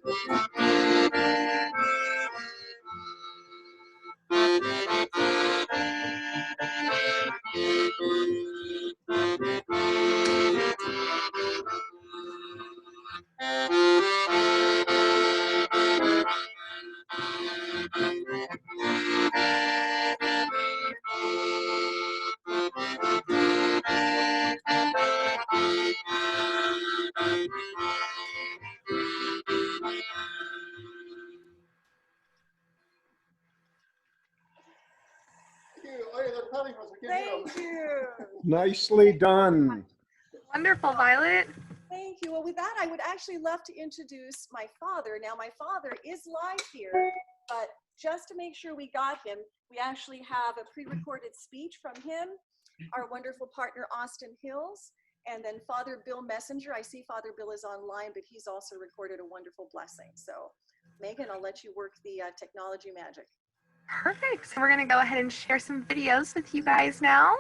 Thank you. Nicely done. Wonderful, Violet. Thank you. Well, with that, I would actually love to introduce my father. Now, my father is live here, but just to make sure we got him, we actually have a pre-recorded speech from him, our wonderful partner, Austin Hills, and then Father Bill Messenger. I see Father Bill is online, but he's also recorded a wonderful blessing. So, Megan, I'll let you work the technology magic. Perfect. So we're going to go ahead and share some videos with you guys now.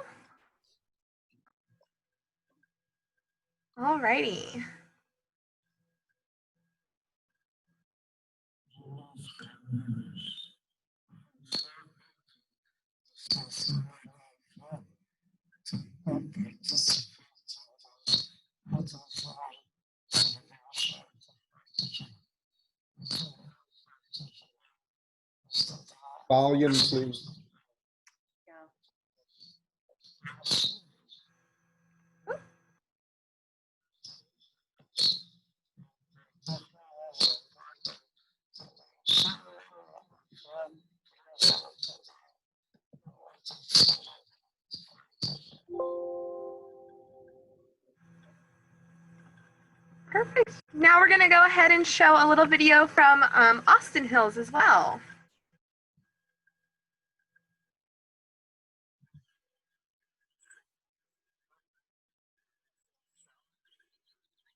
All righty. Volume, please. Perfect. Now we're going to go ahead and show a little video from Austin Hills as well.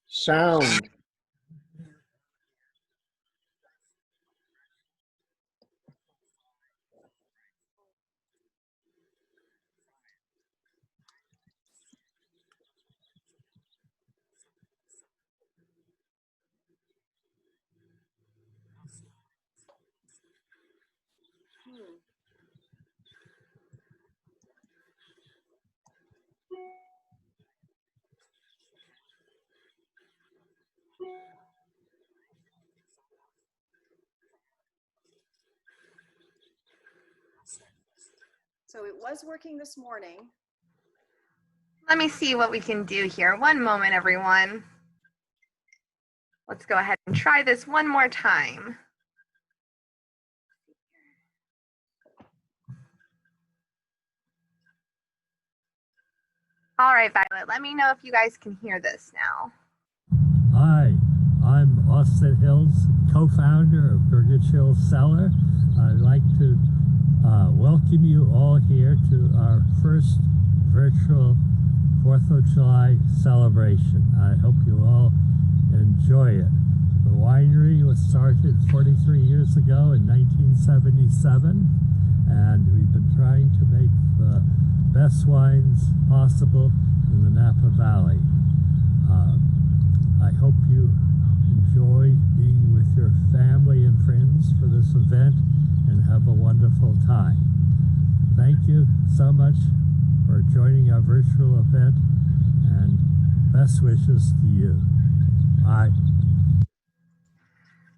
Sound. So it was working this morning. Let me see what we can do here. One moment, everyone. Let's go ahead and try this one more time. All right, Violet, let me know if you guys can hear this now. Hi, I'm Austin Hills, co-founder of Grgich Hills Cellar. I'd like to welcome you all here to our first virtual 4th of July celebration. I hope you all enjoy it. The winery was started 43 years ago in 1977, and we've been trying to make the best wines possible in the Napa Valley. I hope you enjoy being with your family and friends for this event and have a wonderful time. Thank you so much for joining our virtual event, and best wishes to you. Bye.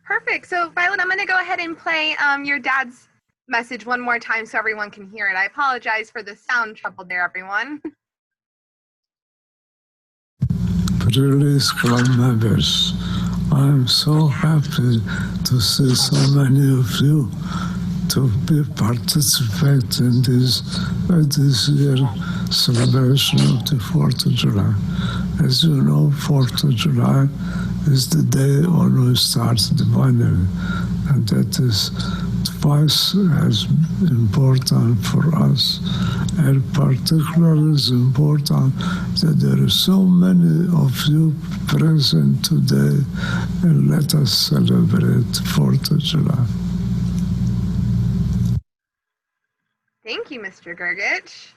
Perfect. So, Violet, I'm going to go ahead and play your dad's message one more time so everyone can hear it. I apologize for the sound trouble there, everyone. Release club members, I'm so happy to see so many of you to participate in this year celebration of the 4th of July. As you know, 4th of July is the day when we start the winery, and that is twice as important for us. And particularly is important that there are so many of you present today, and let us celebrate 4th of July. Thank you, Mr. Grgich.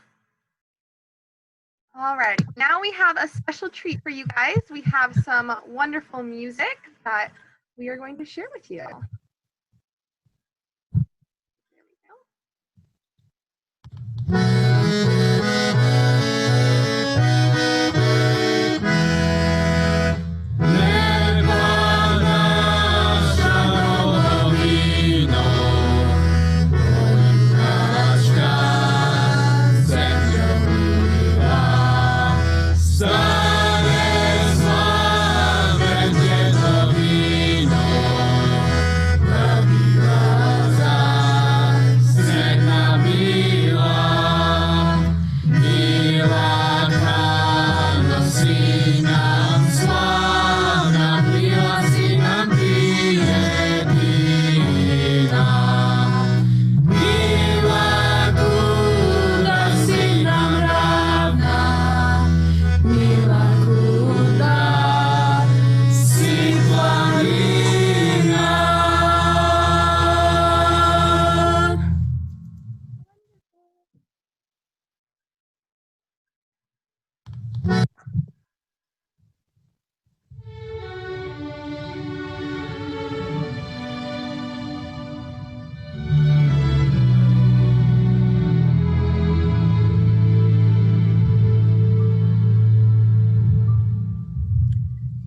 All right, now we have a special treat for you guys. We have some wonderful music that we are going to share with you. There we go.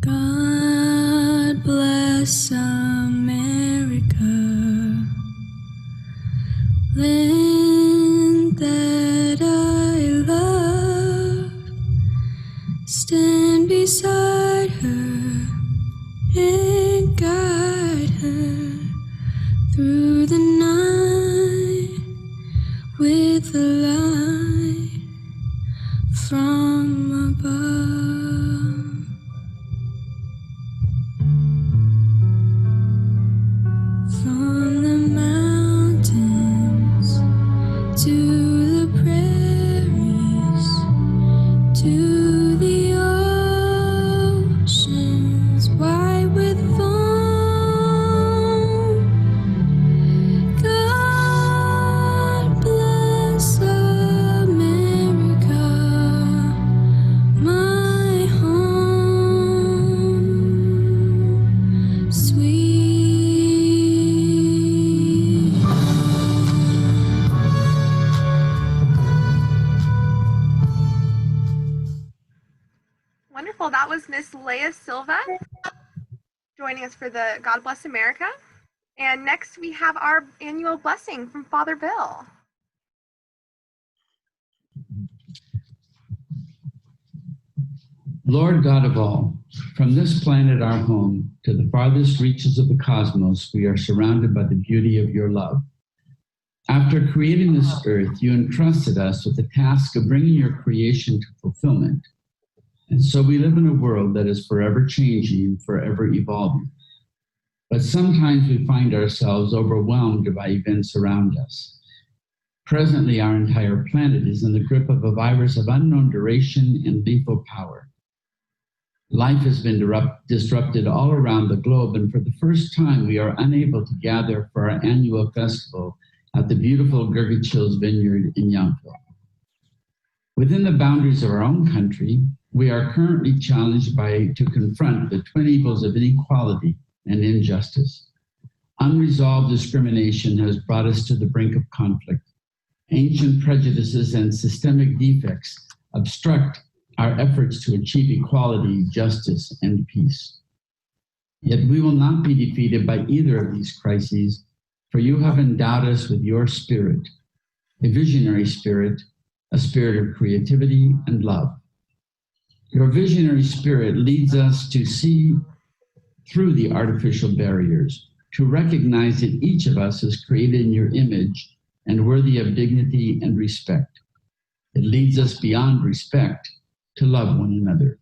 God bless America, land that I love. Stand beside her and guide her through the night with the light from above. From the mountains to the prairies to the oceans white with foam. God bless America, my home, sweet. Wonderful. That was Miss Leah Silva joining us for the God Bless America. And next we have our annual blessing from Father Bill. Lord God of all, from this planet, our home, to the farthest reaches of the cosmos, we are surrounded by the beauty of your love. After creating this earth, you entrusted us with the task of bringing your creation to fulfillment. And so we live in a world that is forever changing and forever evolving. But sometimes we find ourselves overwhelmed by events around us. Presently, our entire planet is in the grip of a virus of unknown duration and lethal power. Life has been disrupted all around the globe, and for the first time, we are unable to gather for our annual festival at the beautiful Grgich vineyard in Yountville. Within the boundaries of our own country, we are currently challenged to confront the twin evils of inequality and injustice. Unresolved discrimination has brought us to the brink of conflict. Ancient prejudices and systemic defects obstruct our efforts to achieve equality, justice, and peace. Yet we will not be defeated by either of these crises, for you have endowed us with your spirit, a visionary spirit, a spirit of creativity and love. Your visionary spirit leads us to see through the artificial barriers, to recognize that each of us is created in your image and worthy of dignity and respect. It leads us beyond respect to love one another.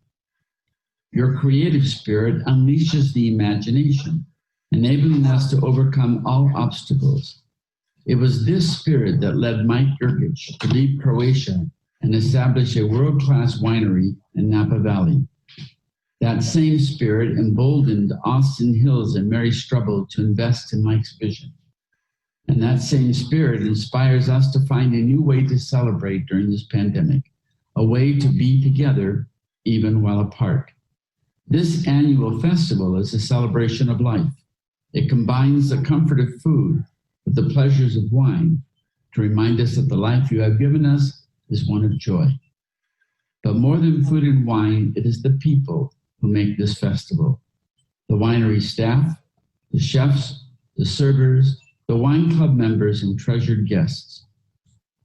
Your creative spirit unleashes the imagination, enabling us to overcome all obstacles. It was this spirit that led Mike Grgich to leave Croatia and establish a world-class winery in Napa Valley. That same spirit emboldened Austin Hills and Mary Strubble to invest in Mike's vision. And that same spirit inspires us to find a new way to celebrate during this pandemic, a way to be together even while apart. This annual festival is a celebration of life. It combines the comfort of food with the pleasures of wine to remind us that the life you have given us is one of joy. But more than food and wine, it is the people who make this festival. The winery staff, the chefs, the servers, the wine club members, and treasured guests.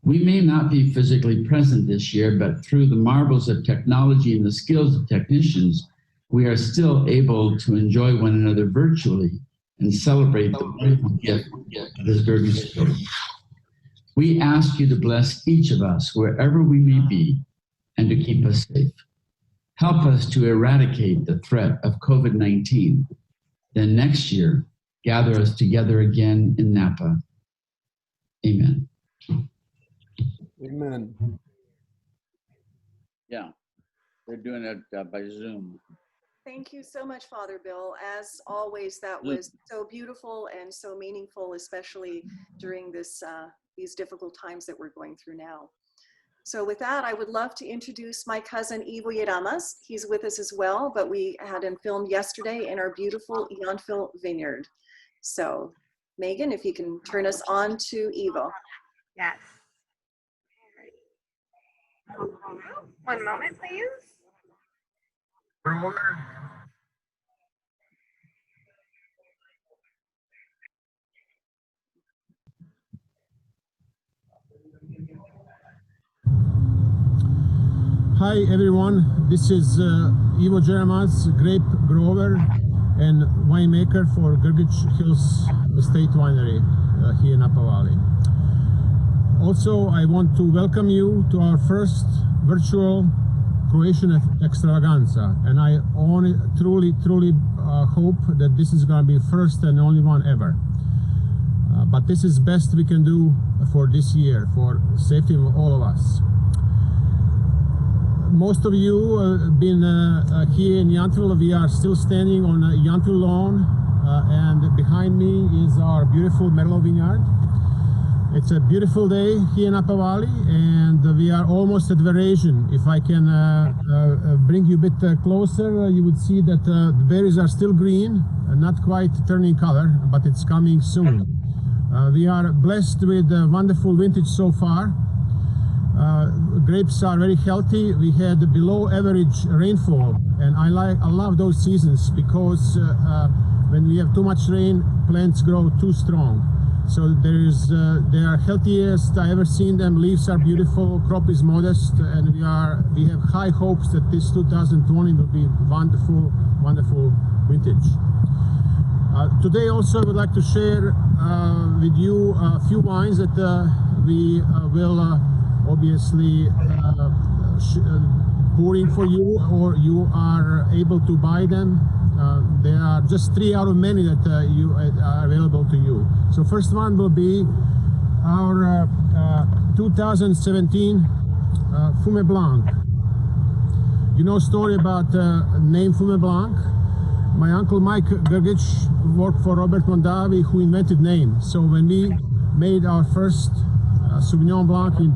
We may not be physically present this year, but through the marvels of technology and the skills of technicians, we are still able to enjoy one another virtually and celebrate the wonderful gift of this Grgich. We ask you to bless each of us wherever we may be and to keep us safe. Help us to eradicate the threat of COVID-19. Then next year, gather us together again in Napa. Amen. Amen. Yeah, they're doing it by Zoom. Thank you so much, Father Bill. As always, that was so beautiful and so meaningful, especially during this these difficult times that we're going through now. So with that, I would love to introduce my cousin Ivo Yeramas. He's with us as well, but we had him filmed yesterday in our beautiful Yountville vineyard. So Megan, if you can turn us on to Ivo. Yes. One moment, please. Hi everyone, this is Ivo Yeramas, grape grower and winemaker for Grgich Hills Estate Winery here in Napa Valley. Also, I want to welcome you to our first virtual Croatian Extravaganza, and I truly hope that this is going to be first and only one ever. But this is best we can do for this year, for safety of all of us. Most of you have been here in Yountville. We are still standing on Yountville lawn, and behind me is our beautiful Merlot vineyard. It's a beautiful day here in Napa Valley, and we are almost at variation. If I can bring you a bit closer, you would see that the berries are still green, not quite turning color, but it's coming soon. We are blessed with a wonderful vintage so far. Grapes are very healthy. We had below average rainfall, and I love those seasons because when we have too much rain, plants grow too strong. So they are healthiest I ever seen them. Leaves are beautiful, crop is modest, and we have high hopes that this 2020 will be wonderful vintage. Today also I would like to share with you a few wines that we will obviously pouring for you, or you are able to buy them. There are just 3 out of many that are available to you. So first one will be our 2017 Fume Blanc. You know story about name Fume Blanc? My uncle Mike Grgich worked for Robert Mondavi, who invented name. So when we made our first Sauvignon Blanc in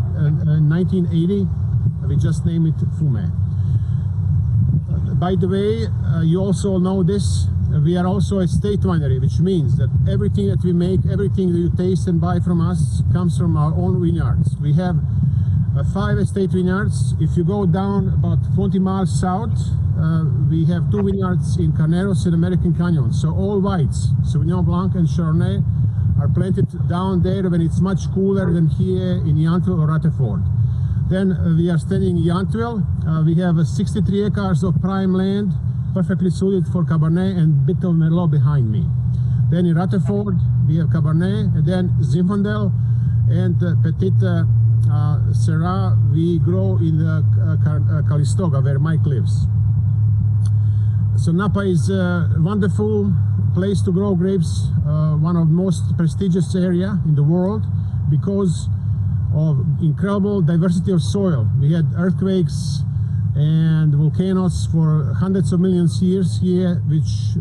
1980, we just named it Fume. By the way, you also know this, we are also a estate winery, which means that everything that we make, everything that you taste and buy from us comes from our own vineyards. We have 5 estate vineyards. If you go down about 20 miles south, we have 2 vineyards in Carneros and American Canyon. So all whites, Sauvignon Blanc and Chardonnay, are planted down there when it's much cooler than here in Yountville or Rutherford. Then we are standing in Yountville. We have 63 acres of prime land, perfectly suited for Cabernet, and bit of Merlot behind me. Then in Rutherford, we have Cabernet, and then Zinfandel and Petit Syrah we grow in Calistoga, where Mike lives. So Napa is a wonderful place to grow grapes, one of the most prestigious area in the world because of incredible diversity of soil. We had earthquakes and volcanoes for hundreds of millions of years here, which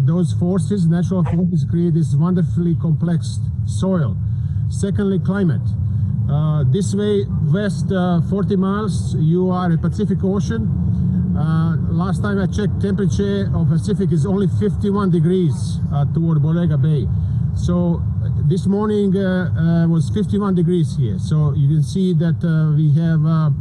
those forces, natural forces, create this wonderfully complex soil. Secondly, climate. This way, west 40 miles, you are a Pacific Ocean. Last time I checked, temperature of Pacific is only 51 degrees toward Bodega Bay. So this morning was 51 degrees here. So you can see that we have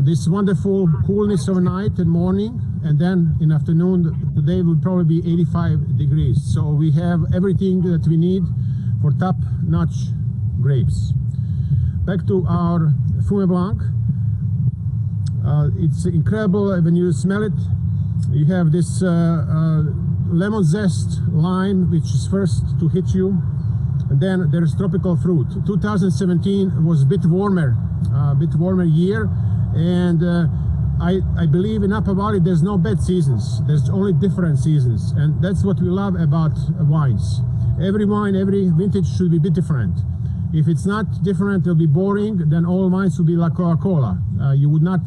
this wonderful coolness of night and morning, and then in afternoon today will probably be 85 degrees. So we have everything that we need for top-notch grapes. Back to our Fumé Blanc. It's incredible when you smell it. You have this lemon zest lime, which is first to hit you, and then there's tropical fruit. 2017 was a bit warmer year, and I believe in Napa Valley there's no bad seasons. There's only different seasons, and that's what we love about wines. Every wine, every vintage should be a bit different. If it's not different, it'll be boring. Then all wines will be like Coca-Cola. You would not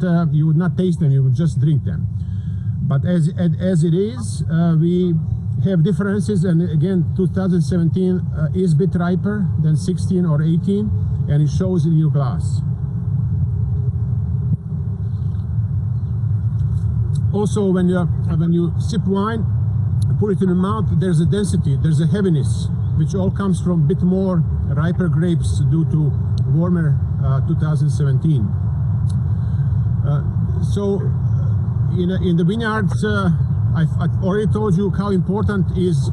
taste them. You would just drink them. But as it is, we have differences. And again, 2017 is a bit riper than 16 or 18, and it shows in your glass. Also, when you sip wine, put it in the mouth, there's a density, there's a heaviness, which all comes from a bit more riper grapes due to warmer 2017. So in the vineyards, I've already told you how important is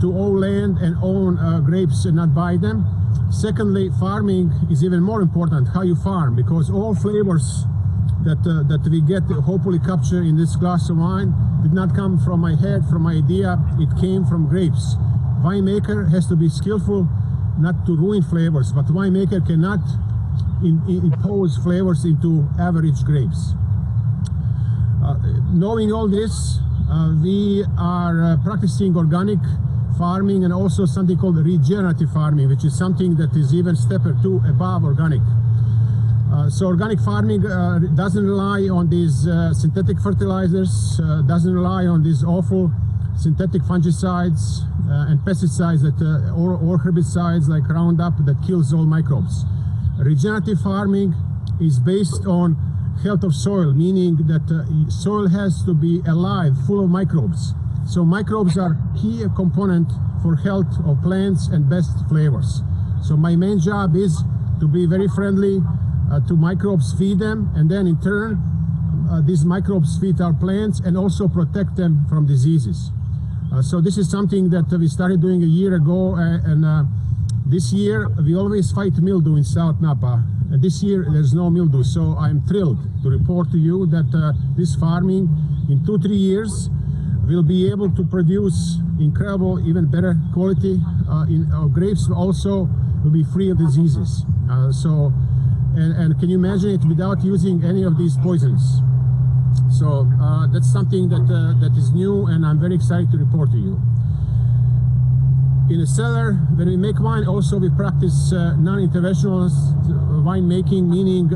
to own land and own grapes and not buy them. Secondly, farming is even more important, how you farm, because all flavors that we get hopefully capture in this glass of wine did not come from my head, from my idea. It came from grapes. Winemaker has to be skillful not to ruin flavors, but winemaker cannot impose flavors into average grapes. Knowing all this, we are practicing organic farming and also something called regenerative farming, which is something that is even a step or two above organic. So organic farming doesn't rely on these synthetic fertilizers, doesn't rely on these awful synthetic fungicides and pesticides or herbicides like Roundup that kills all microbes. Regenerative farming is based on health of soil, meaning that soil has to be alive, full of microbes. So microbes are key component for health of plants and best flavors. So my main job is to be very friendly to microbes, feed them, and then in turn these microbes feed our plants and also protect them from diseases. So this is something that we started doing a year ago, and this year we always fight mildew in South Napa. This year there's no mildew, so I'm thrilled to report to you that this farming in 2-3 years will be able to produce incredible, even better quality grapes. Also will be free of diseases. And can you imagine it without using any of these poisons? So that's something that is new, and I'm very excited to report to you. In the cellar, when we make wine, also we practice non-interventional winemaking, meaning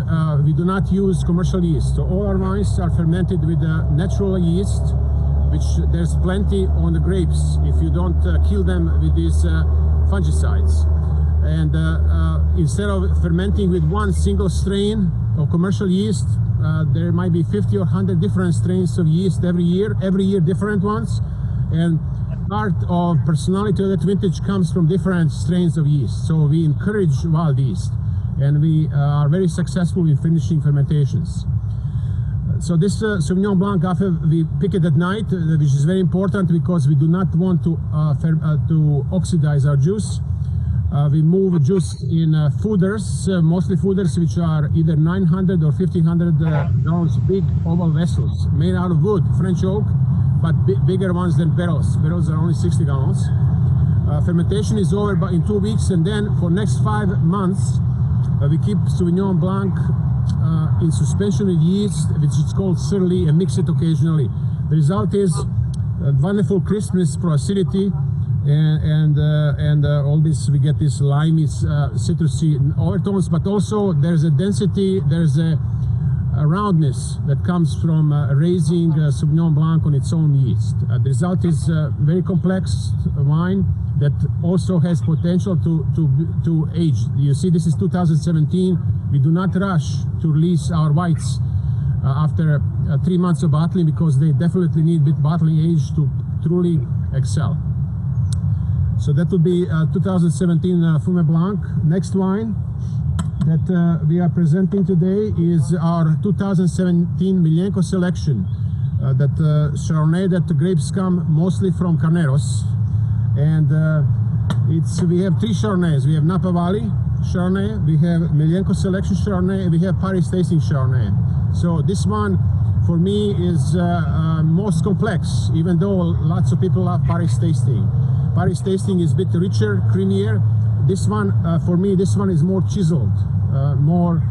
we do not use commercial yeast. So all our wines are fermented with natural yeast, which there's plenty on the grapes if you don't kill them with these fungicides. And instead of fermenting with one single strain of commercial yeast, there might be 50 or 100 different strains of yeast every year different ones. And part of personality of that vintage comes from different strains of yeast. So we encourage wild yeast, and we are very successful in finishing fermentations. So this Sauvignon Blanc, after we pick it at night, which is very important because we do not want to oxidize our juice. We move juice in foeders, mostly foeders which are either 900 or 1500 gallons, big oval vessels made out of wood, French oak, but bigger ones than barrels. Barrels are only 60 gallons. Fermentation is over in 2 weeks, and then for next 5 months we keep Sauvignon Blanc in suspension with yeast, which is called surly, and mix it occasionally. The result is a wonderful crispness, for acidity, and all this, we get this limey, citrusy overtones, but also there's a density, there's a roundness that comes from raising Sauvignon Blanc on its own yeast. The result is a very complex wine that also has potential to age. You see, this is 2017. We do not rush to release our whites. after 3 months of bottling, because they definitely need bit bottling age to truly excel. So that would be 2017 Fume Blanc. Next wine that we are presenting today is our 2017 Milenko selection. That Chardonnay, that the grapes come mostly from Carneros, and we have 3 Chardonnays. We have Napa Valley Chardonnay, we have Milenko selection Chardonnay, and we have Paris tasting Chardonnay. So this one for me is most complex, even though lots of people love Paris tasting. Paris tasting is a bit richer, creamier. This one, for me, this one is more chiseled, more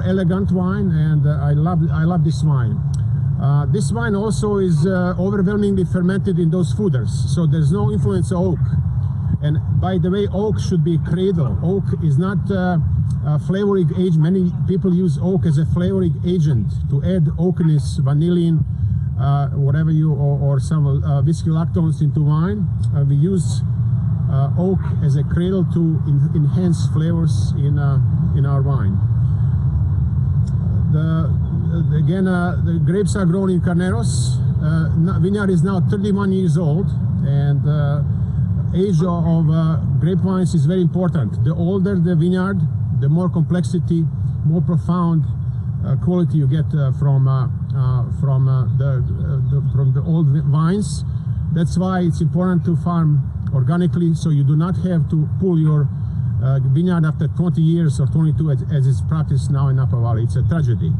elegant wine, and I love this wine. This wine also is overwhelmingly fermented in those foeders, so there's no influence of oak. And by the way, oak should be cradle. Oak is not a flavoring agent. Many people use oak as a flavoring agent to add oakiness, vanillin, whatever or some whiskey lactones into wine. We use oak as a cradle to enhance flavors in our wine. The grapes are grown in Carneros. Vineyard is now 31 years old, and age of grape wines is very important. The older the vineyard, the more complexity, more profound quality you get from the old vines. That's why it's important to farm organically, so you do not have to pull your vineyard after 20 years or 22 as is practiced now in Napa Valley. It's a tragedy.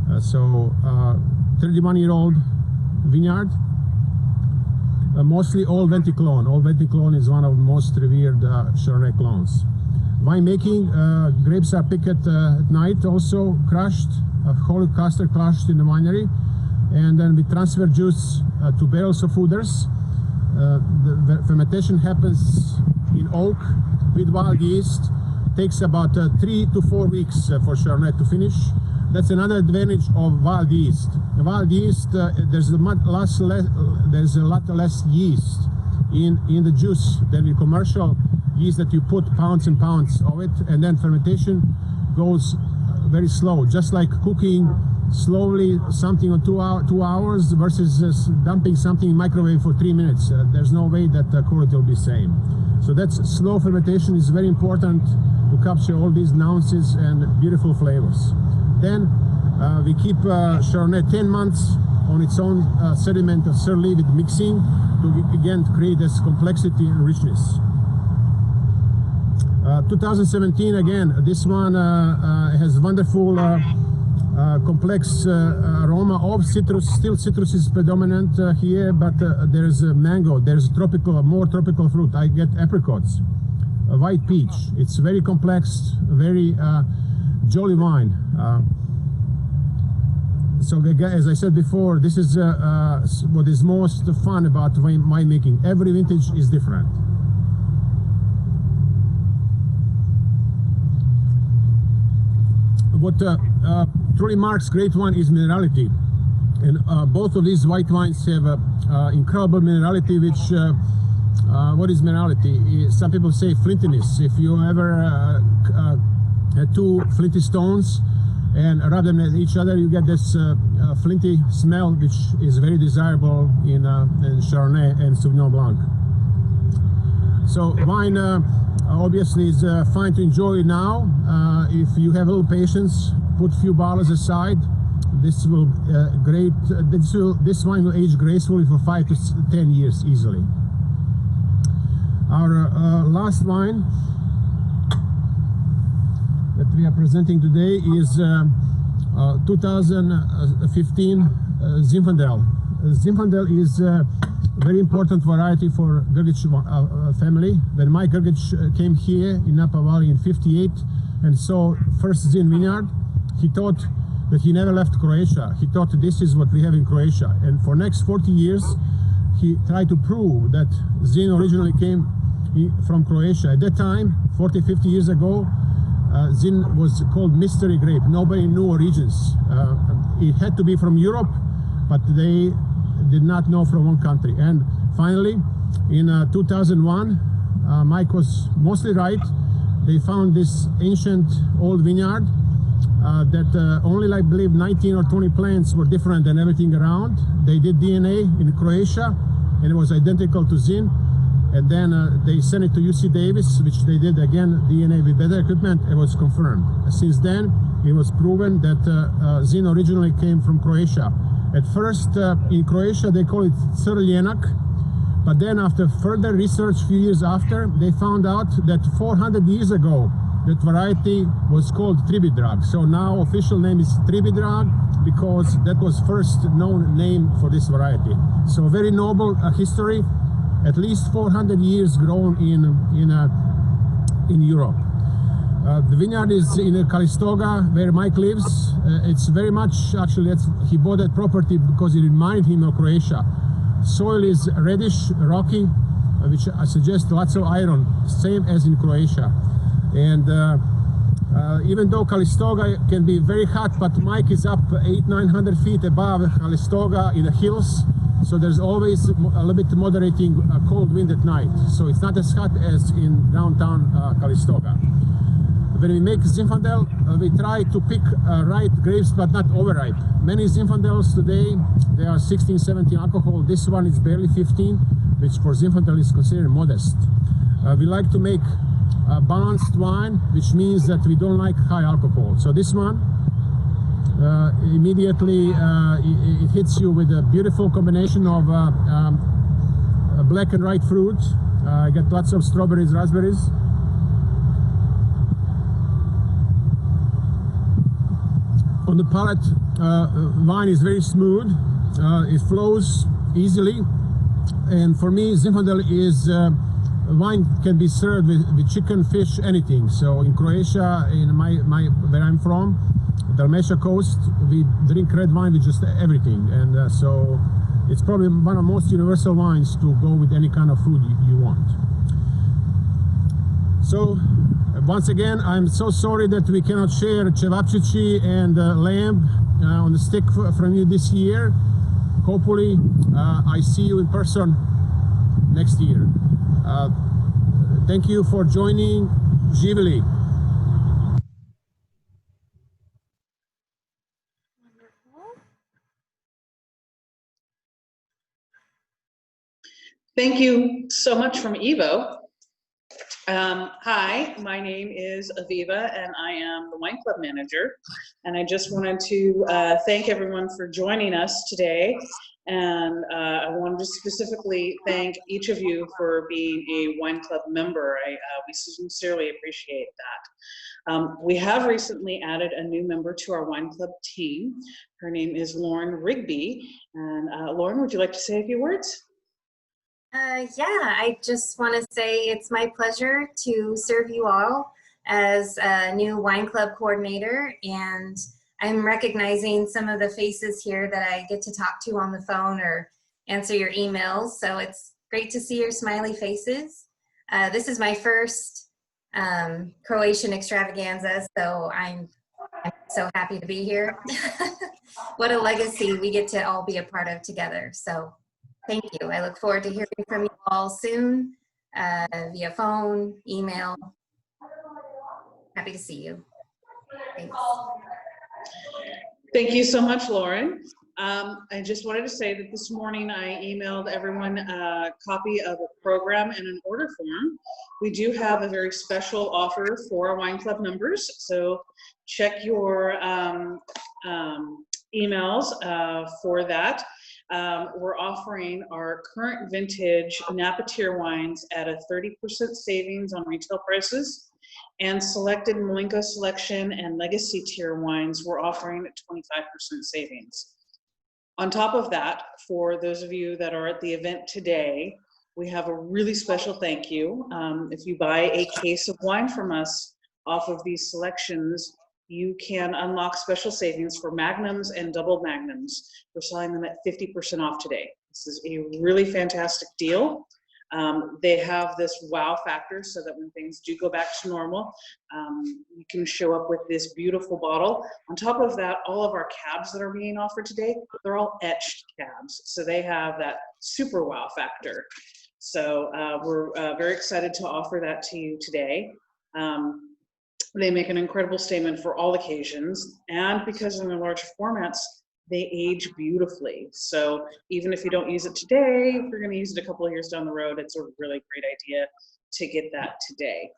31-year-old vineyard, mostly all Venti clone. All Venti clone is one of the most revered Chardonnay clones. Winemaking, grapes are picked at night, also crushed, whole cluster crushed in the winery, and then we transfer juice to barrels of foeders. The fermentation happens in oak with wild yeast. Takes about 3 to 4 weeks for Chardonnay to finish. That's another advantage of wild yeast. Wild yeast, there's a lot less yeast in the juice than in commercial yeast that you put pounds and pounds of it, and then fermentation goes very slow, just like cooking slowly something on 2 hours versus dumping something in microwave for 3 minutes. There's no way that the quality will be same. So that's slow fermentation is very important to capture all these nuances and beautiful flavors. Then we keep Chardonnay 10 months on its own sediment of surly with mixing to again create this complexity and richness. 2017 again, this one has wonderful complex aroma of citrus. Still citrus is predominant here, but there's mango, there's more tropical fruit. I get apricots, white peach. It's very complex, very jolly wine. So as I said before, this is what is most fun about winemaking. Every vintage is different. What truly marks great wine is minerality, and both of these white wines have incredible minerality. Which what is minerality? Some people say flintiness. If you ever had 2 flinty stones and rub them at each other, you get this flinty smell, which is very desirable in Chardonnay and Sauvignon Blanc. So wine obviously is fine to enjoy now. If you have a little patience, put a few bottles aside. This will this wine will age gracefully for 5 to 10 years easily. Our last wine that we are presenting today is 2015 Zinfandel. Zinfandel is a very important variety for Grgich family. When Mike Grgich came here in Napa Valley in '58 and saw first Zin vineyard, he thought that he never left Croatia. He thought this is what we have in Croatia. And for next 40 years, he tried to prove that Zin originally came from Croatia. At that time, 40, 50 years ago, Zin was called mystery grape. Nobody knew origins. It had to be from Europe, but they did not know from one country. And finally, in 2001, Mike was mostly right. They found this ancient old vineyard that only, I believe, 19 or 20 plants were different than everything around. They did DNA in Croatia, and it was identical to Zin. And then they sent it to UC Davis, which they did again DNA with better equipment. It was confirmed. Since then, it was proven that Zin originally came from Croatia. At first, in Croatia, they call it Crljenak, but then after further research, a few years after, they found out that 400 years ago, that variety was called Tribidrag. So now official name is Tribidrag because that was first known name for this variety. So very noble history. At least 400 years grown in Europe. The vineyard is in Calistoga, where Mike lives. It's very much, actually, he bought that property because it reminded him of Croatia. Soil is reddish, rocky, which I suggest lots of iron, same as in Croatia. And even though Calistoga can be very hot, but Mike is up 800-900 feet above Calistoga in the hills. So there's always a little bit moderating cold wind at night. So it's not as hot as in downtown Calistoga. When we make Zinfandel, we try to pick ripe grapes, but not overripe. Many Zinfandels today, they are 16, 17 alcohol. This one is barely 15, which for Zinfandel is considered modest. We like to make balanced wine, which means that we don't like high alcohol. So this one, immediately it hits you with a beautiful combination of black and white fruit. I get lots of strawberries, raspberries. On the palate, wine is very smooth. It flows easily, and for me, Zinfandel is wine can be served with chicken, fish, anything. So in Croatia, in where I'm from, Dalmatia coast, we drink red wine with just everything, and so it's probably one of the most universal wines to go with any kind of food you want. So once again, I'm so sorry that we cannot share cevapcici and lamb on the stick from you this year. Hopefully I see you in person next year. Thank you for joining. Živeli. Thank you so much from Evo. Hi, my name is Aviva and I am the wine club manager. And I just wanted to thank everyone for joining us today. And I wanted to specifically thank each of you for being a wine club member. We sincerely appreciate that. We have recently added a new member to our wine club team. Her name is Lauren Rigby. And Lauren, would you like to say a few words? Yeah, I just want to say it's my pleasure to serve you all as a new wine club coordinator, and I'm recognizing some of the faces here that I get to talk to on the phone or answer your emails, so it's great to see your smiley faces. This is my first Croatian Extravaganza, so I'm so happy to be here. What a legacy we get to all be a part of together. So thank you. I look forward to hearing from you all soon, via phone, email. Happy to see you. Thanks. Thank you so much, Lauren. I just wanted to say that this morning I emailed everyone a copy of a program and an order form. We do have a very special offer for our wine club members, so check your emails for that. We're offering our current vintage Napa tier wines at a 30% savings on retail prices, and selected Malenko selection and legacy tier wines we're offering at 25% savings. On top of that, for those of you that are at the event today, we have a really special thank you. If you buy a case of wine from us off of these selections, you can unlock special savings for magnums and double magnums. We're selling them at 50% off today. This is a really fantastic deal. They have this wow factor so that when things do go back to normal, you can show up with this beautiful bottle. On top of that, all of our cabs that are being offered today, they're all etched cabs. So they have that super wow factor. So we're very excited to offer that to you today. They make an incredible statement for all occasions, and because in their large formats, they age beautifully. So even if you don't use it today, if you're going to use it a couple of years down the road, it's a really great idea to get that today.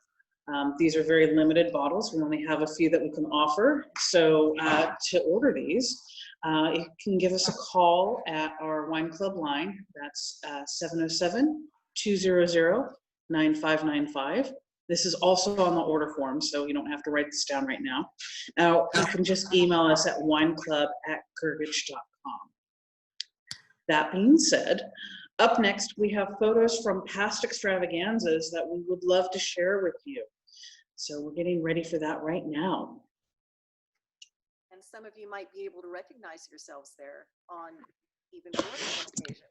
These are very limited bottles. We only have a few that we can offer. So to order these, you can give us a call at our wine club line. That's 707-200-9595. This is also on the order form, so you don't have to write this down right now. Now, you can just email us at wineclub@grgich.com. That being said, up next, we have photos from past extravaganzas that we would love to share with you. So we're getting ready for that right now. And some of you might be able to recognize yourselves there on even more than one occasion.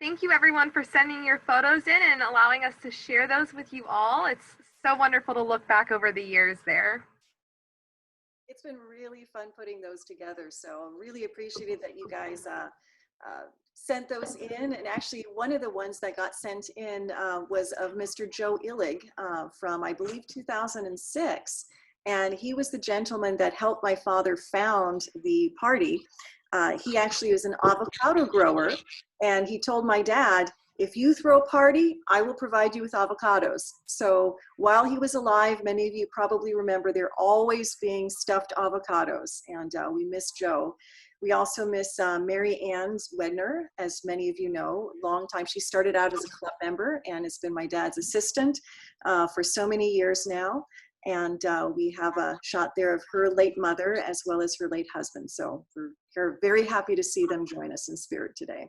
Thank you everyone for sending your photos in and allowing us to share those with you all. It's so wonderful to look back over the years there. It's been really fun putting those together. So really appreciated that you guys sent those in. And actually one of the ones that got sent in was of Mr. Joe Illig from, I believe, 2006. And he was the gentleman that helped my father found the party. He actually is an avocado grower, and he told my dad, if you throw a party, I will provide you with avocados. So while he was alive, many of you probably remember there always being stuffed avocados, and we miss Joe. We also miss Mary Ann Wedner, as many of you know, long time. She started out as a club member and has been my dad's assistant for so many years now. And we have a shot there of her late mother as well as her late husband. So we're very happy to see them join us in spirit today.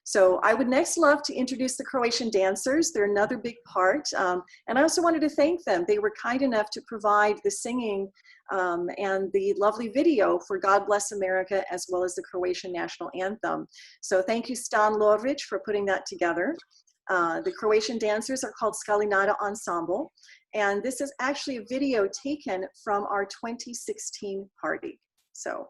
So I would next love to introduce the Croatian dancers. They're another big part. And I also wanted to thank them. They were kind enough to provide the singing and the lovely video for God Bless America, as well as the Croatian national anthem. So thank you, Stan Lovric, for putting that together. The Croatian dancers are called Skalinada Ensemble. And this is actually a video taken from our 2016 party. So.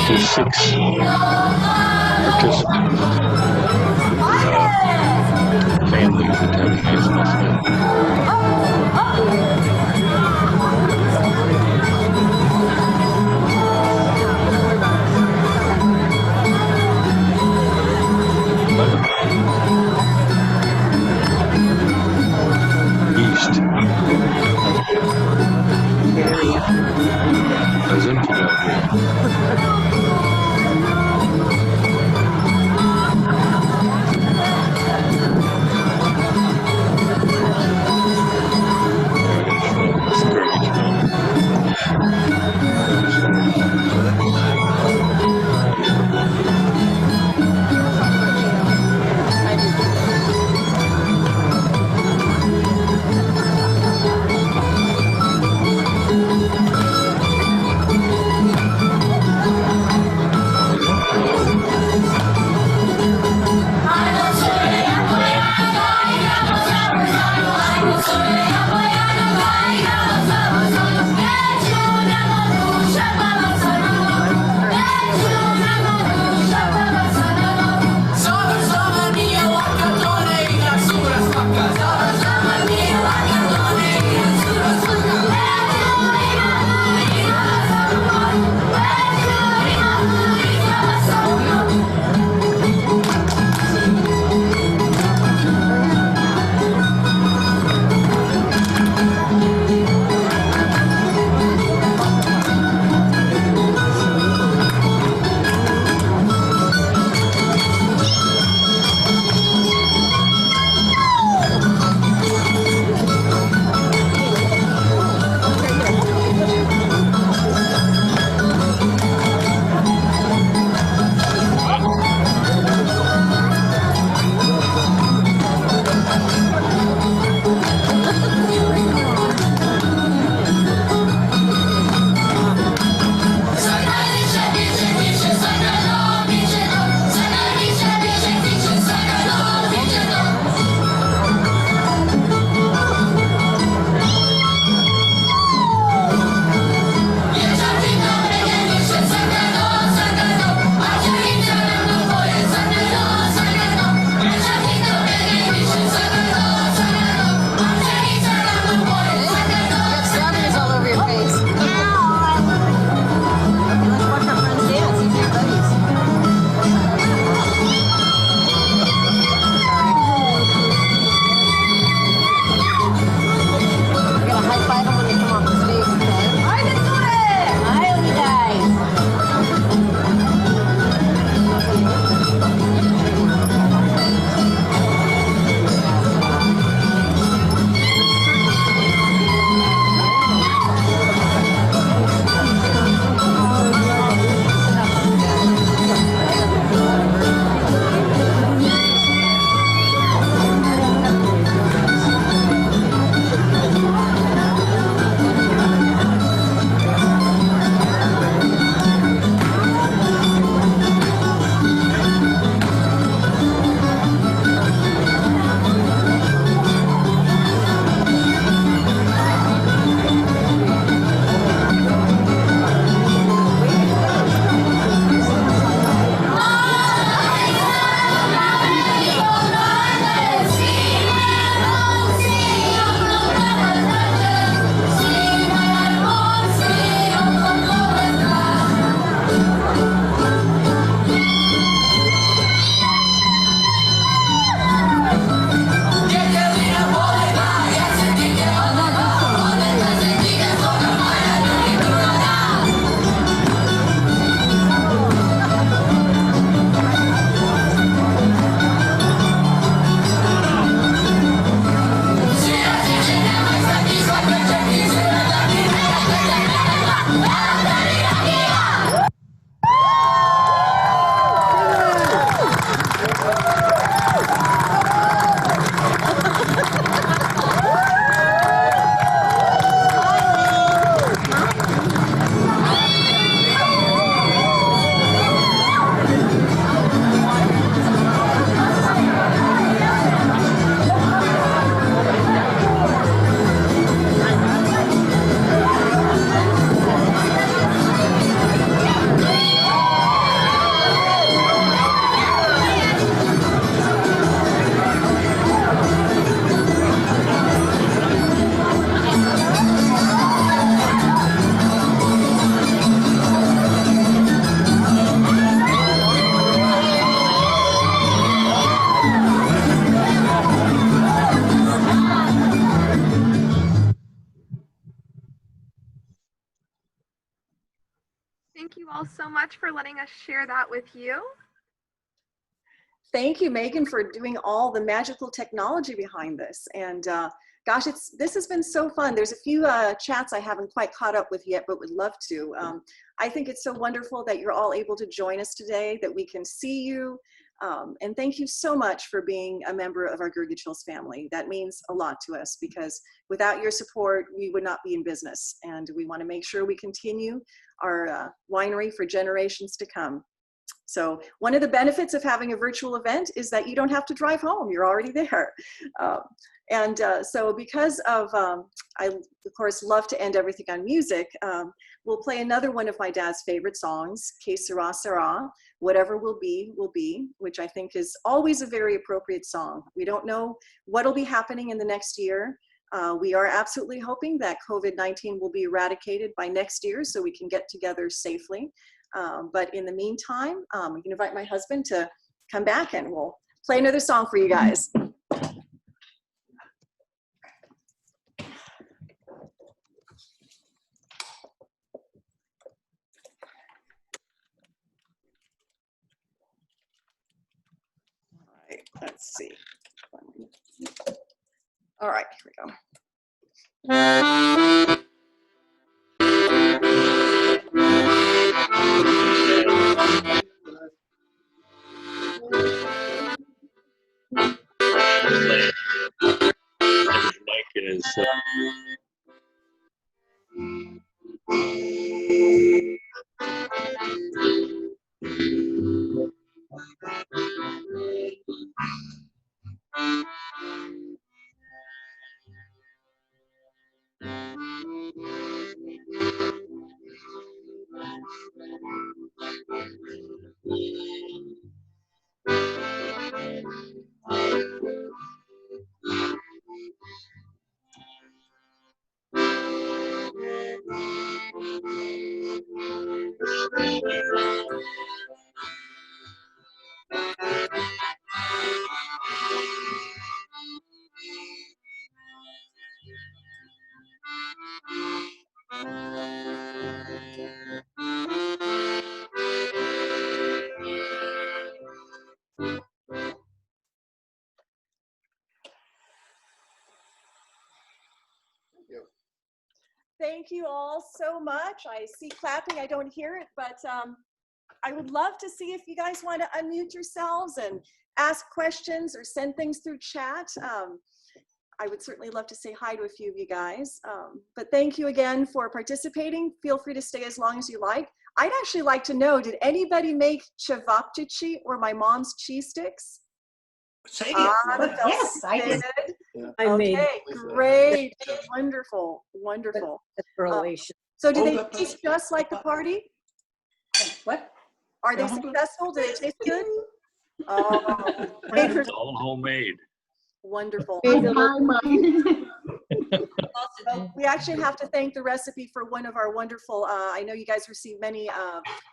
There's 6 participants. Families attending this East. As empty out here. much for letting us share that with you. Thank you, Megan, for doing all the magical technology behind this. And gosh, this has been so fun. There's a few chats I haven't quite caught up with yet, but would love to. I think it's so wonderful that you're all able to join us today, that we can see you. And thank you so much for being a member of our Grgich Hills family. That means a lot to us, because without your support, we would not be in business. And we want to make sure we continue our winery for generations to come. So one of the benefits of having a virtual event is that you don't have to drive home. You're already there. So because of, I of course love to end everything on music, we'll play another one of my dad's favorite songs, Que Sera Sera, Whatever Will Be, which I think is always a very appropriate song. We don't know what'll be happening in the next year. We are absolutely hoping that COVID-19 will be eradicated by next year so we can get together safely. But in the meantime, we can invite my husband to come back and we'll play another song for you guys. All right, let's see. All right, here we go. Thank you all so much. I see clapping, I don't hear it, but I would love to see if you guys want to unmute yourselves and ask questions or send things through chat. I would certainly love to say hi to a few of you guys. But thank you again for participating. Feel free to stay as long as you like. I'd actually like to know, did anybody make cevapcici or my mom's cheese sticks? Yes, I did. Okay, great, wonderful, wonderful. Croatian. So do they taste just like the party? What? Are they successful? Do they taste good? Oh, It's all homemade. wonderful. Well, We actually have to thank the recipe for one of our wonderful, I know you guys receive many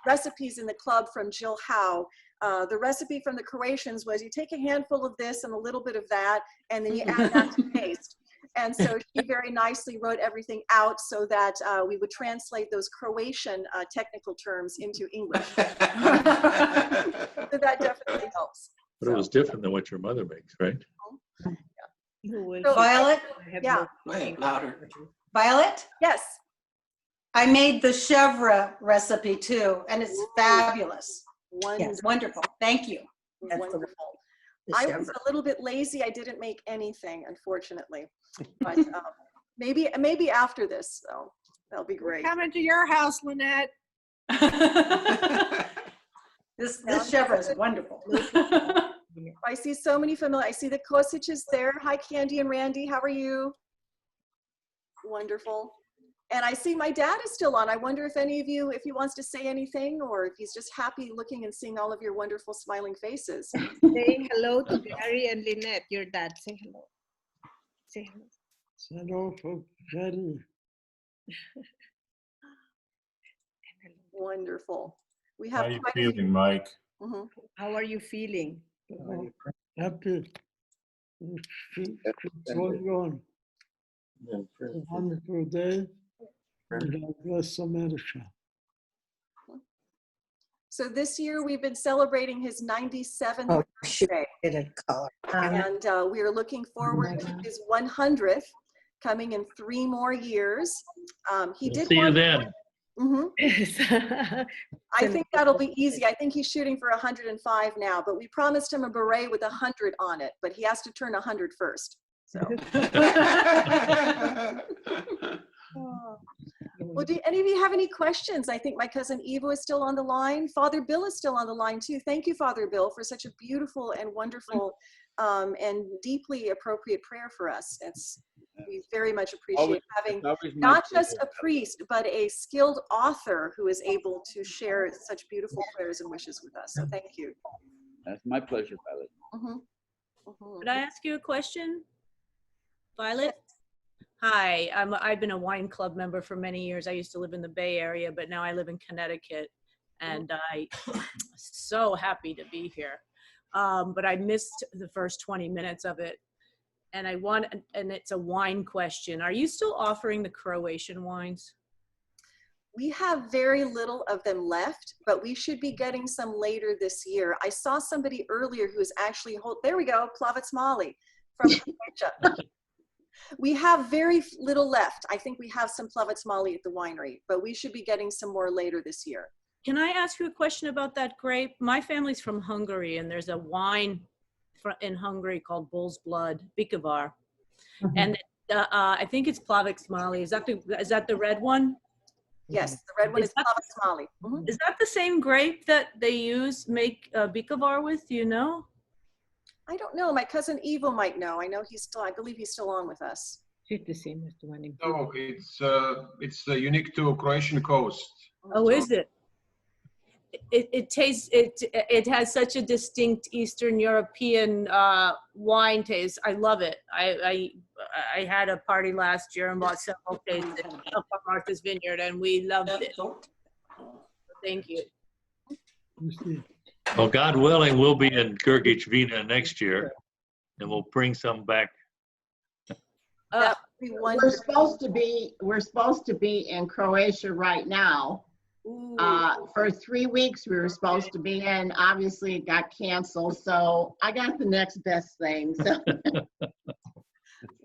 recipes in the club from Jill Howe. The recipe from the Croatians was you take a handful of this and a little bit of that, and then you add that to taste. And so she very nicely wrote everything out so that we would translate those Croatian technical terms into English. So that definitely helps. But it was different than what your mother makes, right? So, Violet? Yeah. Louder. Violet? Yes. I made the chèvre recipe too, and it's fabulous. Wonderful. Yes, wonderful. Thank you. Wonderful. I was a little bit lazy. I didn't make anything, unfortunately. But maybe after this, though, that'll be great. Coming to your house, Lynette. This chèvre is wonderful. I see so many familiar. I see the Kosic is there. Hi, Candy and Randy. How are you? Wonderful. And I see my dad is still on. I wonder if any of you, if he wants to say anything or if he's just happy looking and seeing all of your wonderful smiling faces. Saying hello to Gary and Lynette, your dad. Say hello. Say hello. Hello for Gary. Wonderful. We have How are you quite a feeling, few. Mike? Mhm. How are you feeling? Happy. It's going on. A wonderful day. And God bless America. So this year we've been celebrating his 97th Oh, shoot, birthday. it a color. And we are looking forward to his 100th coming in 3 more years. He We'll did see you want- then. Mhm. I think that'll be easy. I think he's shooting for 105 now, but we promised him a beret with 100 on it, but he has to turn 100 first. So. Well, do any of you have any questions? I think my cousin Evo is still on the line. Father Bill is still on the line too. Thank you, Father Bill, for such a beautiful and wonderful and deeply appropriate prayer for us. We very much appreciate having not just a priest, but a skilled author who is able to share such beautiful prayers and wishes with us. So thank you. That's my pleasure, Violet. Could I ask you a question, Violet? Hi, I've been a wine club member for many years. I used to live in the Bay Area, but now I live in Connecticut, and I'm so happy to be here. But I missed the first 20 minutes of it, and it's a wine question. Are you still offering the Croatian wines? We have very little of them left, but we should be getting some later this year. I saw somebody earlier who is actually, there we go, Plavec Mali from Croatia. We have very little left. I think we have some Plavec Mali at the winery, but we should be getting some more later this year. Can I ask you a question about that grape? My family's from Hungary, and there's a wine in Hungary called Bull's Blood, Bikavar. And I think it's Plavec Mali. Is that the red one? Yes, the red one is Plavec Mali. Is that the same grape that they make Bikavar with? Do you know? I don't know. My cousin Evo might know. I believe he's still on with us. It's the same as the one in. No, it's unique to Croatian coast. Oh, is it? It tastes. It has such a distinct Eastern European wine taste. I love it. I had a party last year and bought several cases of Martha's Vineyard, and we loved it. Thank you. Well, God willing, we'll be in Grgich Vina next year, and we'll bring some back. We're supposed to be in Croatia right now. For 3 weeks we were supposed to be in. Obviously it got canceled, so I got the next best thing. So.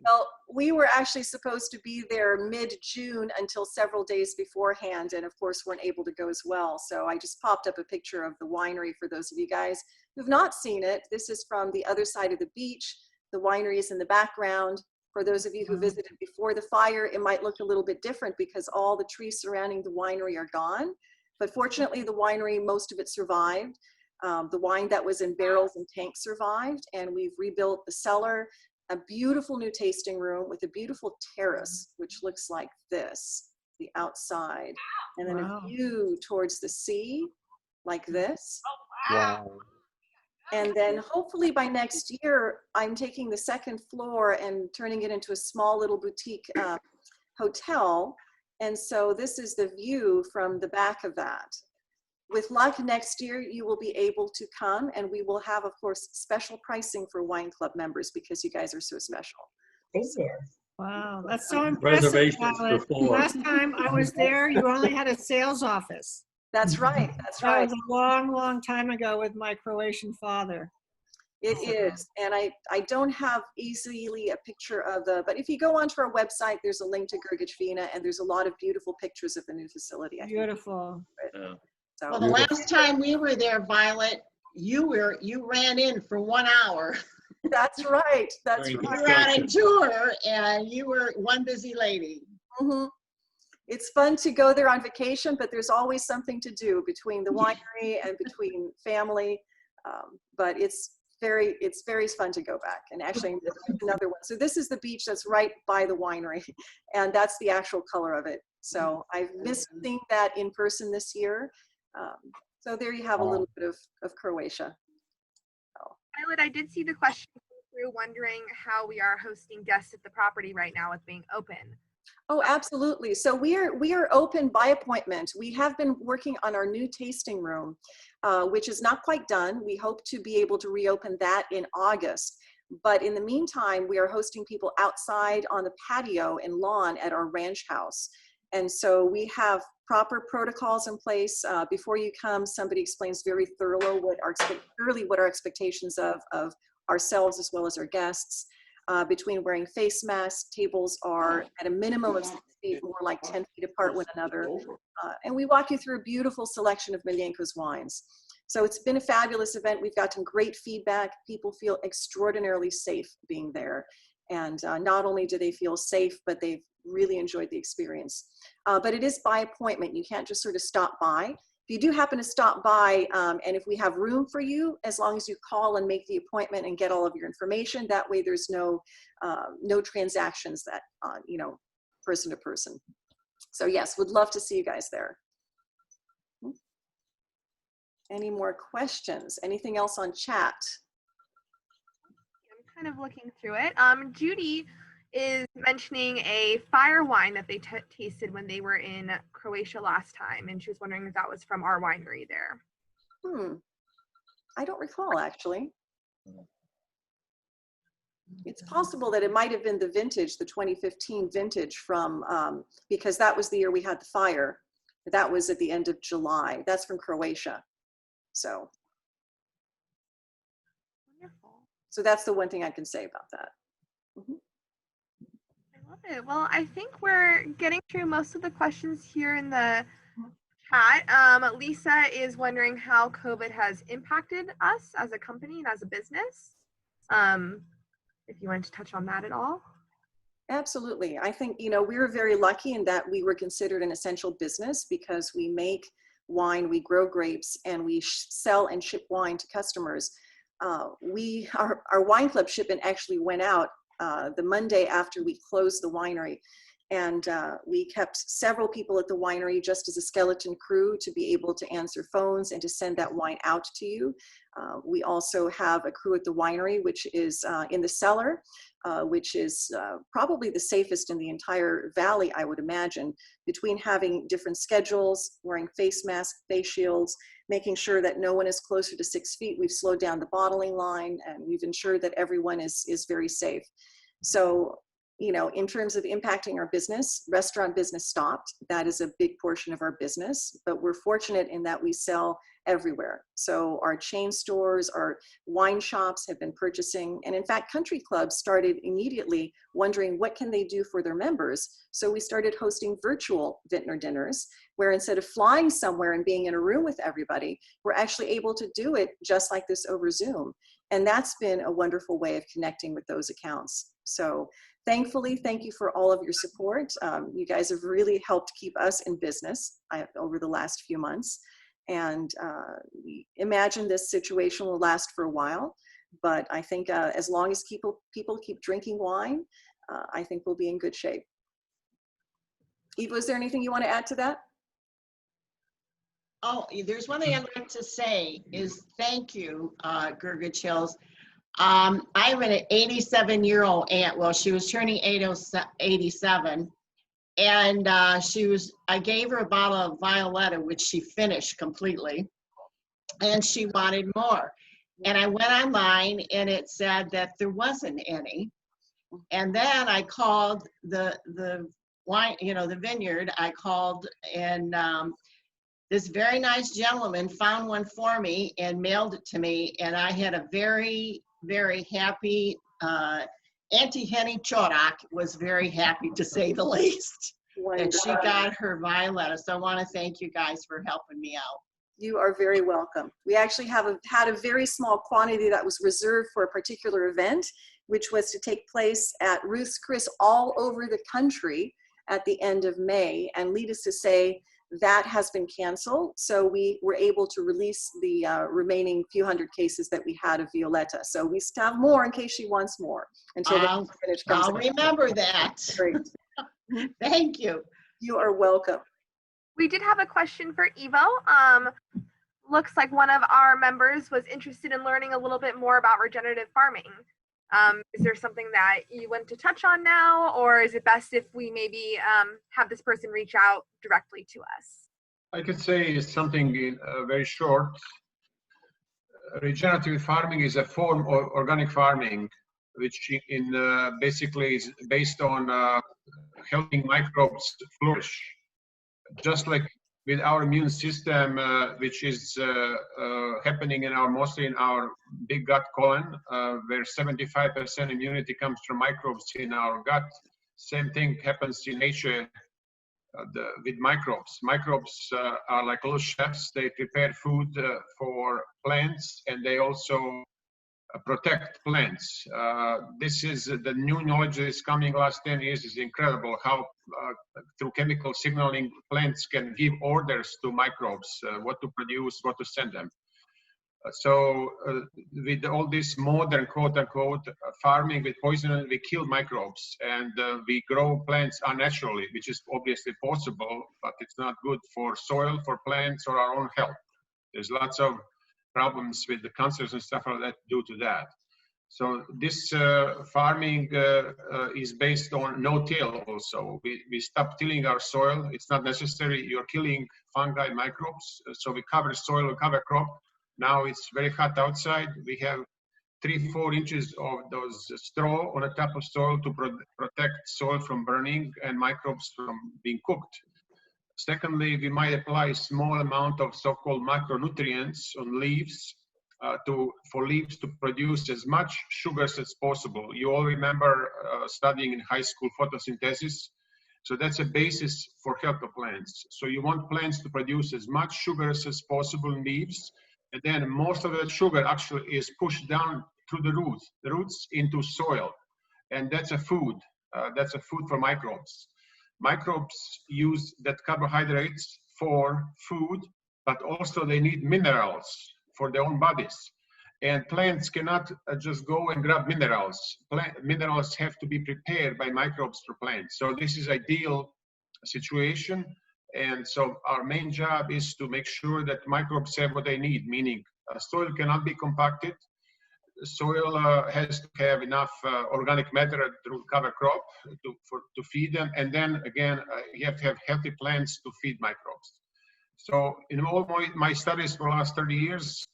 Well, we were actually supposed to be there mid-June until several days beforehand, and of course weren't able to go as well. So I just popped up a picture of the winery for those of you guys who've not seen it. This is from the other side of the beach. The winery is in the background. For those of you who visited before the fire, it might look a little bit different because all the trees surrounding the winery are gone. But fortunately, the winery, most of it survived. The wine that was in barrels and tanks survived, and we've rebuilt the cellar, a beautiful new tasting room with a beautiful terrace, which looks like this, the outside, and then a view towards the sea, like this. Wow. And then hopefully by next year, I'm taking the 2nd floor and turning it into a small little boutique hotel. And so this is the view from the back of that. With luck, next year you will be able to come, and we will have, of course, special pricing for wine club members because you guys are so special. Wow, that's so impressive. Reservations for 4. Last time I was there, you only had a sales office. That's right. That's right. That was a long, long time ago with my Croatian father. It is, and I don't have easily a picture of but if you go onto our website, there's a link to Grgich Vina, and there's a lot of beautiful pictures of the new facility. Beautiful. So, Well, the last time we were there, Violet, you ran in for 1 hour. That's right. That's You right. were on a tour, and you were one busy lady. It's fun to go there on vacation, but there's always something to do between the winery and between family. But it's very fun to go back. And actually, another one. So this is the beach that's right by the winery, and that's the actual color of it. So I've missed seeing that in person this year. So there you have a little bit of Croatia. Violet, I did see the question through wondering how we are hosting guests at the property right now with being open. Oh, absolutely. So we are open by appointment. We have been working on our new tasting room, which is not quite done. We hope to be able to reopen that in August. But in the meantime, we are hosting people outside on the patio and lawn at our ranch house. And so we have proper protocols in place. Before you come, somebody explains very thoroughly what our expectations of ourselves as well as our guests. Between wearing face masks, tables are at a minimum of 6 feet, more like 10 feet apart one another. And we walk you through a beautiful selection of Miljenko's wines. So it's been a fabulous event. We've gotten great feedback. People feel extraordinarily safe being there. And not only do they feel safe, but they've really enjoyed the experience. But it is by appointment. You can't just sort of stop by. If you do happen to stop by, and if we have room for you, as long as you call and make the appointment and get all of your information, that way there's no transactions that, you know, person to person. So yes, would love to see you guys there. Any more questions? Anything else on chat? I'm kind of looking through it. Judy is mentioning a fire wine that they tasted when they were in Croatia last time, and she was wondering if that was from our winery there. I don't recall, actually. It's possible that it might have been the vintage, the 2015 vintage from, because that was the year we had the fire. That was at the end of July. That's from Croatia. So, wonderful. So that's the one thing I can say about that. I love it. Well, I think we're getting through most of the questions here in the chat. Lisa is wondering how COVID has impacted us as a company and as a business. If you wanted to touch on that at all. Absolutely. I think, you know, we were very lucky in that we were considered an essential business because we make wine, we grow grapes, and we sell and ship wine to customers. Our wine club shipment actually went out the Monday after we closed the winery. And we kept several people at the winery just as a skeleton crew to be able to answer phones and to send that wine out to you. We also have a crew at the winery, which is in the cellar, which is probably the safest in the entire valley, I would imagine, between having different schedules, wearing face masks, face shields, making sure that no one is closer to 6 feet. We've slowed down the bottling line, and we've ensured that everyone is very safe. So, you know, in terms of impacting our business, restaurant business stopped. That is a big portion of our business, but we're fortunate in that we sell everywhere. So our chain stores, our wine shops have been purchasing, and in fact, country clubs started immediately wondering what can they do for their members. So we started hosting virtual vintner dinners, where instead of flying somewhere and being in a room with everybody, we're actually able to do it just like this over Zoom. And that's been a wonderful way of connecting with those accounts. So thankfully, thank you for all of your support. You guys have really helped keep us in business over the last few months. And we imagine this situation will last for a while. But I think as long as people keep drinking wine, I think we'll be in good shape. Eva, is there anything you want to add to that? Oh, there's one thing I'd like to say is thank you, Grgich Hills. I have an 87-year-old aunt. Well, she was turning 87, and I gave her a bottle of Violetta, which she finished completely, and she wanted more. And I went online, and it said that there wasn't any. And then I called the wine, you know, the vineyard. I called, and this very nice gentleman found one for me and mailed it to me, and I had a very, very happy, Auntie Henny Chorak was very happy, to say the least. And she got her Violetta. So I want to thank you guys for helping me out. You are very welcome. We actually had a very small quantity that was reserved for a particular event, which was to take place at Ruth's Chris all over the country at the end of May. And needless to say, that has been canceled. So we were able to release the remaining few hundred cases that we had of Violetta. So we still have more in case she wants more. Until the finish comes. I'll remember that. Great. Thank you. You are welcome. We did have a question for Evo. Looks like one of our members was interested in learning a little bit more about regenerative farming. Is there something that you want to touch on now, or is it best if we maybe have this person reach out directly to us? I could say something very short. Regenerative farming is a form of organic farming, which basically is based on helping microbes flourish. just like with our immune system, which is happening mostly in our big gut colon, where 75% immunity comes from microbes in our gut. Same thing happens in nature with microbes. Microbes are like little chefs. They prepare food for plants, and they also protect plants. This is the new knowledge that is coming last 10 years. Is incredible how through chemical signaling plants can give orders to microbes what to produce, what to send them. So with all this modern quote unquote farming with poison, we kill microbes, and we grow plants unnaturally, which is obviously possible, but it's not good for soil, for plants, or our own health. There's lots of problems with the cancers and stuff like that due to that. So this farming is based on no-till also. We stop tilling our soil. It's not necessary. You're killing fungi, microbes. So we cover soil, we cover crop. Now it's very hot outside. We have 3-4 inches of those straw on the top of soil to protect soil from burning and microbes from being cooked. Secondly, we might apply a small amount of so-called micronutrients on leaves for leaves to produce as much sugars as possible. You all remember studying in high school photosynthesis. So that's a basis for health of plants. So you want plants to produce as much sugars as possible in leaves, and then most of that sugar actually is pushed down through the roots into soil. And that's a food. That's a food for microbes. Microbes use that carbohydrates for food, but also they need minerals for their own bodies. And plants cannot just go and grab minerals. Minerals have to be prepared by microbes for plants. So this is ideal situation. And so our main job is to make sure that microbes have what they need, meaning soil cannot be compacted. Soil has to have enough organic matter to cover crop to feed them. And then again, you have to have healthy plants to feed microbes. So in all my studies for the last 30 years,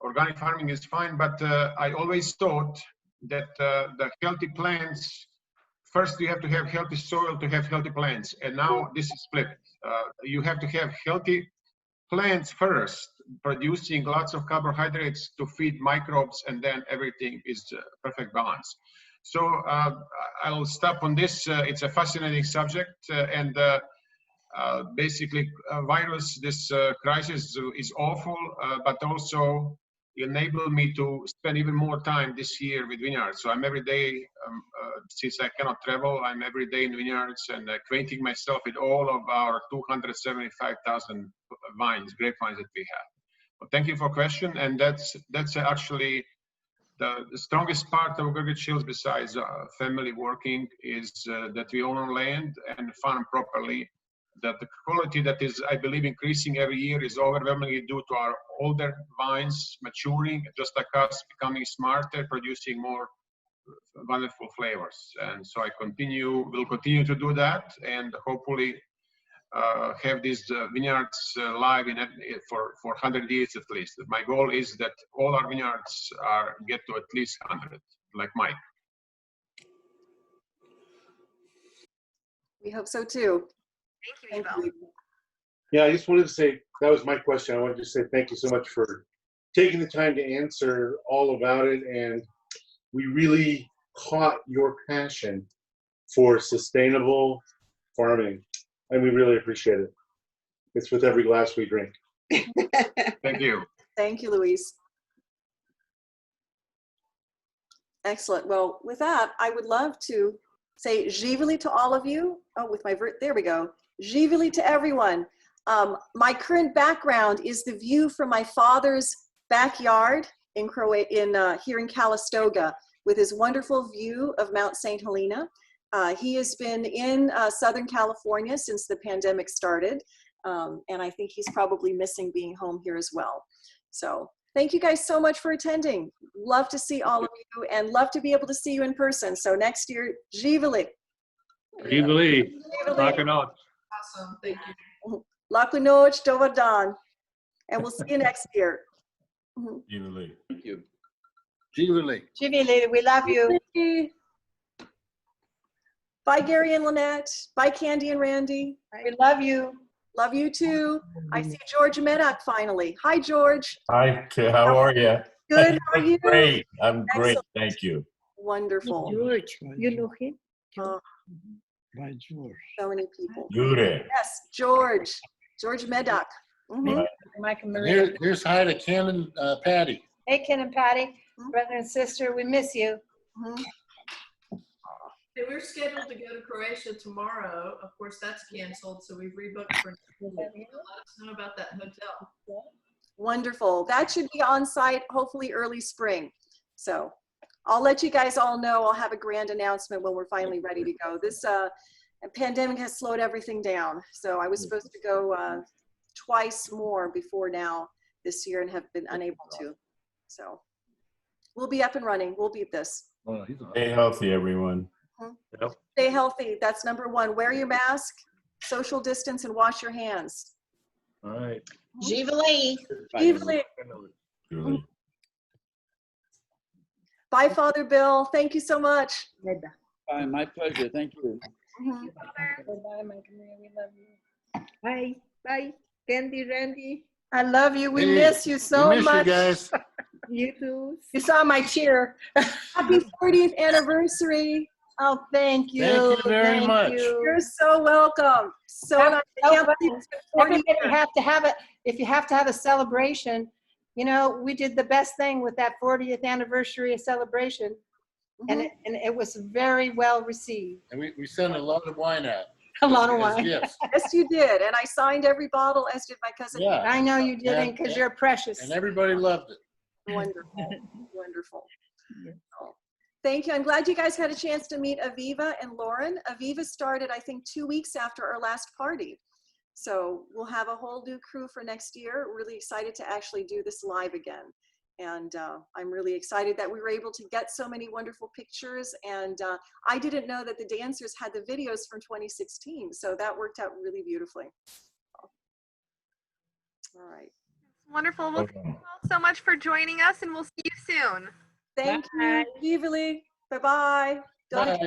organic farming is fine, but I always thought that the healthy plants, first you have to have healthy soil to have healthy plants. And now this is flipped. You have to have healthy plants first, producing lots of carbohydrates to feed microbes, and then everything is perfect balance. So I'll stop on this. It's a fascinating subject, and basically virus, this crisis is awful, but also enabled me to spend even more time this year with vineyards. So I'm every day, since I cannot travel, I'm every day in vineyards and acquainting myself with all of our 275,000 vines, grapevines that we have. Well, thank you for the question. And that's actually the strongest part of Grgich Hills, besides family working, is that we own land and farm properly. That the quality that is, I believe, increasing every year is overwhelmingly due to our older vines maturing, just like us, becoming smarter, producing more wonderful flavors. And so will continue to do that, and hopefully have these vineyards live for 100 years at least. My goal is that all our vineyards get to at least 100, like Mike. We hope so too. Thank you, Ivo. Yeah, I just wanted to say, that was my question. I wanted to say thank you so much for taking the time to answer all about it. And we really caught your passion for sustainable farming. And we really appreciate it. It's with every glass we drink. Thank you. Thank you, Luis. Excellent. Well, with that, I would love to say živeli to all of you. Oh, there we go. Živeli to everyone. My current background is the view from my father's backyard here in Calistoga, with his wonderful view of Mount St. Helena. He has been in Southern California since the pandemic started, and I think he's probably missing being home here as well. So thank you guys so much for attending. Love to see all of you, and love to be able to see you in person. So next year, živeli. Živeli. Laka noć. Awesome, thank you. Laku noć, dobar dan. And we'll see you next year. Živeli. Thank you. Živeli. Živeli, we love you. Bye, Gary and Lynette. Bye, Candy and Randy. We love you. Love you too. I see George Medak finally. Hi, George. Hi, how are you? Good. How are you? Great. I'm great. Excellent. Thank you. Wonderful. George, you know him? By George. So many people. Judy. Yes, George. George Medak. Mhm. Mike and Maria. Here's hi to Ken and Patty. Hey, Ken and Patty, brother and sister, we miss you. Hey, we're scheduled to go to Croatia tomorrow. Of course, that's canceled, so we've rebooked for next week. Let us know about that hotel. Wonderful. That should be on site hopefully early spring. So I'll let you guys all know. I'll have a grand announcement when we're finally ready to go. This pandemic has slowed everything down. So I was supposed to go twice more before now this year and have been unable to. So we'll be up and running. We'll beat this. Stay healthy, everyone. Yep. Stay healthy. That's number one. Wear your mask, social distance, and wash your hands. All right. Jivali. Jivali. Julie. Bye, Father Bill. Thank you so much. Bye, my pleasure. Thank you. Bye, Mike and Maria, we love you. Bye. Bye. Candy, Randy. I love you. We Hey, miss you so we miss much. you guys. You too. You saw my cheer. Happy 40th anniversary. Oh, thank you. Thank you very Thank much. you. You're so welcome. So That nice. was I so can't believe fun. it's been 40 Everybody years. have to have it. If you have to have a celebration, you know, we did the best thing with that 40th anniversary celebration, and it was very well received. And we sent a lot of wine out. A lot of as wine. gifts. Yes, you did. And I signed every bottle, as did my cousin. Yeah. I know you didn't And- because you're precious. And everybody loved it. Wonderful. Wonderful. Oh, thank you. I'm glad you guys had a chance to meet Aviva and Lauren. Aviva started, I think, 2 weeks after our last party. So we'll have a whole new crew for next year. Really excited to actually do this live again. And I'm really excited that we were able to get so many wonderful pictures. And I didn't know that the dancers had the videos from 2016. So that worked out really beautifully. All right. Wonderful. Well, thank you all so much for joining us, and we'll see you soon. Thank you. Evilly. Bye-bye. Bye.